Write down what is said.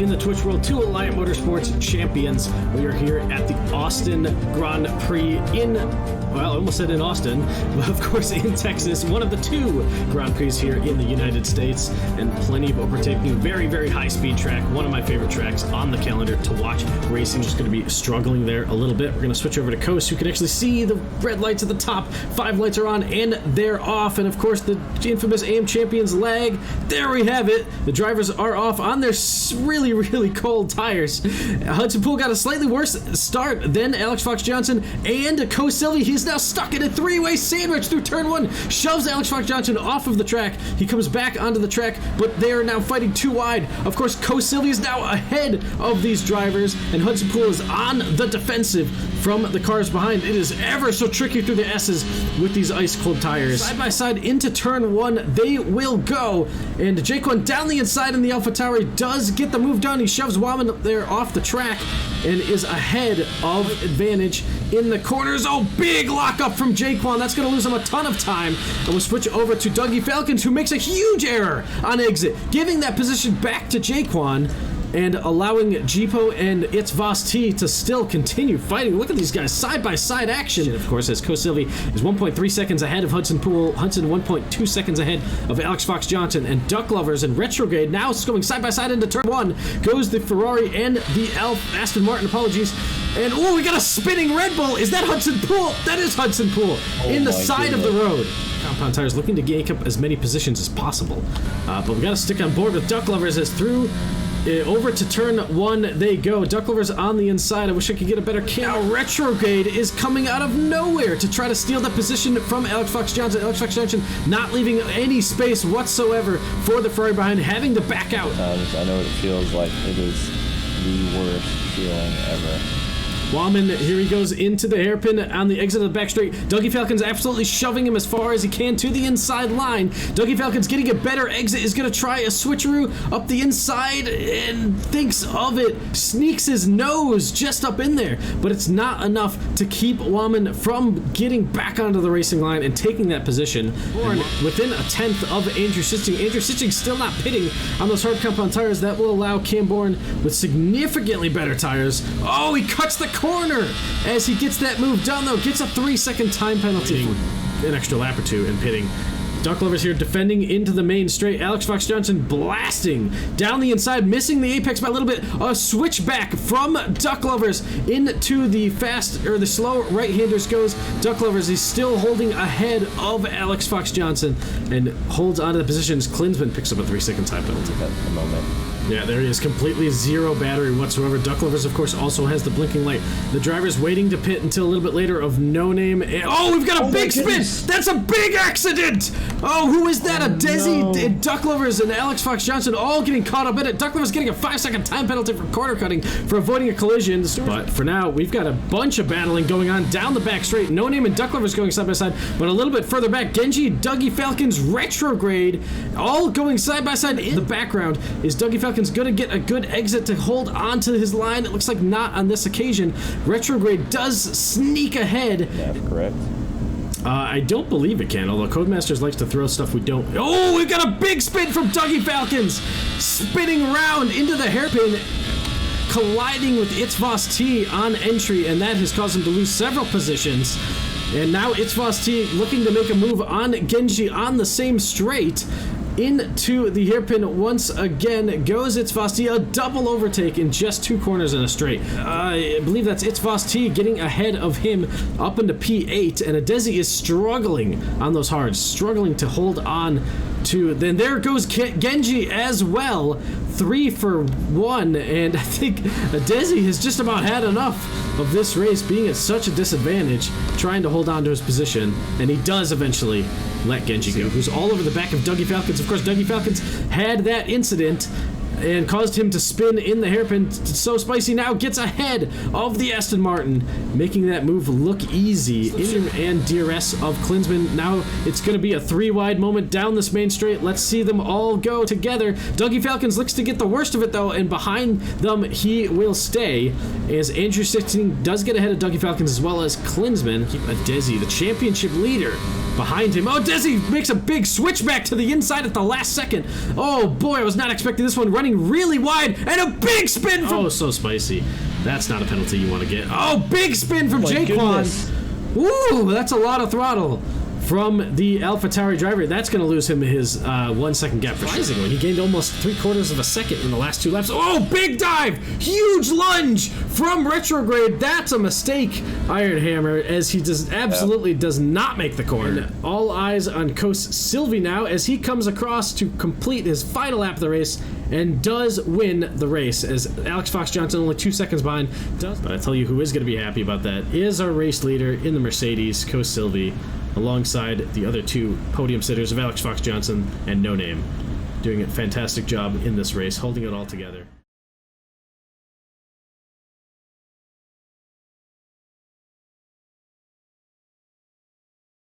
in the Twitch world, two Alliant Motorsports champions. We are here at the Austin Grand Prix in, well, I almost said in Austin, but of course in Texas, one of the two Grand Prix here in the United States, and plenty of overtaking, very, very high-speed track, one of my favorite tracks on the calendar to watch racing. Just going to be struggling there a little bit. We're going to switch over to Coast, who can actually see the red lights at the top. 5 lights are on and they're off, and of course the infamous AM Champions lag. There we have it. The drivers are off on their really, really cold tires. Hudson Poole got a slightly worse start than Alex Fox Johnson, and Co Silvey, he's now stuck in a three-way sandwich through turn 1, shoves Alex Fox Johnson off of the track. He comes back onto the track, but they are now fighting too wide. Of course, Co Silvey is now ahead of these drivers, and Hudson Poole is on the defensive from the cars behind. It is ever so tricky through the S's with these ice-cold tires. Side by side into turn 1, they will go, and Jaquan down the inside in the AlphaTauri does get the move done. He shoves Wahman there off the track and is ahead of advantage in the corners. Oh, big lockup from Jaquan. That's going to lose him a ton of time. And we'll switch over to Dougie Falcons, who makes a huge error on exit, giving that position back to Jaquan and allowing Jipo and It's Voss T to still continue fighting. Look at these guys, side-by-side action. And of course, as Co Silvey is 1.3 seconds ahead of Hudson Poole, Hudson 1.2 seconds ahead of Alex Fox Johnson, and Duck Lovers and Retrograde now going side-by-side into turn 1. Goes the Ferrari and the Aston Martin, apologies. And oh, we got a spinning Red Bull. Is that Hudson Poole? That is Hudson Poole in the side of the road. Compound Tires looking to gank up as many positions as possible. But we got to stick on board with Duck Lovers as through over to turn 1 they go. Duck Lovers on the inside. I wish I could get a better cam. Retrograde is coming out of nowhere to try to steal that position from Alex Fox Johnson. Alex Fox Johnson not leaving any space whatsoever for the Ferrari behind, having to back out. I know it feels like it is the worst feeling ever. Wahman, here he goes into the hairpin on the exit of the back straight. Dougie Falcons absolutely shoving him as far as he can to the inside line. Dougie Falcons getting a better exit, is going to try a switcheroo up the inside and thinks of it. Sneaks his nose just up in there, but it's not enough to keep Wahman from getting back onto the racing line and taking that position. Born within a tenth of Andrew Sitching. Andrew Sitching still not pitting on those hard compound tires. That will allow Cam Bourne with significantly better tires. Oh, he cuts the corner as he gets that move done, though. Gets a 3-second time penalty, an extra lap or 2 in pitting. Duck Lovers here defending into the main straight. Alex Fox Johnson blasting down the inside, missing the apex by a little bit. A switch back from Duck Lovers into the fast, or the slow right-handers goes. Duck Lovers is still holding ahead of Alex Fox Johnson and holds onto the positions. Klinsman picks up a 3-second time penalty. At the moment. Yeah, there he is, completely zero battery whatsoever. Duck Lovers, of course, also has the blinking light. The driver's waiting to pit until a little bit later of No Name. And, oh, we've got a big spin! That's a big accident! Oh, who is that? Adezi and Duck Lovers and Alex Fox Johnson all getting caught up in it. Duck Lovers getting a 5-second time penalty for corner cutting for avoiding a collision. But for now, we've got a bunch of battling going on down the back straight. No Name and Duck Lovers going side by side, but a little bit further back, Genji, Dougie Falcons, Retrograde, all going side by side. In the background is Dougie Falcons going to get a good exit to hold on to his line. It looks like not on this occasion. Retrograde does sneak ahead. Yeah, correct. I don't believe it can, although Codemasters likes to throw stuff we don't. Oh, we've got a big spin from Dougie Falcons, spinning around into the hairpin, colliding with It's Voss T on entry, and that has caused him to lose several positions. And now It's Voss T looking to make a move on Genji on the same straight. Into the hairpin once again goes It's Voss T, a double overtake in just 2 corners in a straight. I believe that's It's Voss T getting ahead of him up into P8, and Adezi is struggling on those hards, struggling to hold on to. Then there goes Genji as well, 3 for 1, and I think Adezi has just about had enough of this race being at such a disadvantage, trying to hold on to his position, and he does eventually let Genji go, who's all over the back of Dougie Falcons. Of course, Dougie Falcons had that incident and caused him to spin in the hairpin. So Spicy now gets ahead of the Aston Martin, making that move look easy. Ingram and DRS of Klinsman. Now it's going to be a 3-wide moment down this main straight. Let's see them all go together. Dougie Falcons looks to get the worst of it, though, and behind them he will stay, as Andrew 16 does get ahead of Dougie Falcons as well as Klinsman. Adezi, the championship leader, behind him. Oh, Adezi makes a big switch back to the inside at the last second. Oh boy, I was not expecting this one. Running really wide and a big spin from... Oh, so spicy. That's not a penalty you want to get. Oh, big spin from Jaquan. Ooh, that's a lot of throttle from the AlphaTauri driver. That's going to lose him his 1 second gap for sure. He gained almost 3/4 of a second in the last 2 laps. Oh, big dive! Huge lunge from retrograde. That's a mistake, Iron Hammer, as he absolutely does not make the corner. And all eyes on Coast Sylvie now as he comes across to complete his final lap of the race and does win the race, as Alex Fox Johnson, only 2 seconds behind, does. But I tell you who is going to be happy about that is our race leader in the Mercedes, Coast Sylvie, alongside the other 2 podium sitters of Alex Fox Johnson and No Name, doing a fantastic job in this race, holding it all together.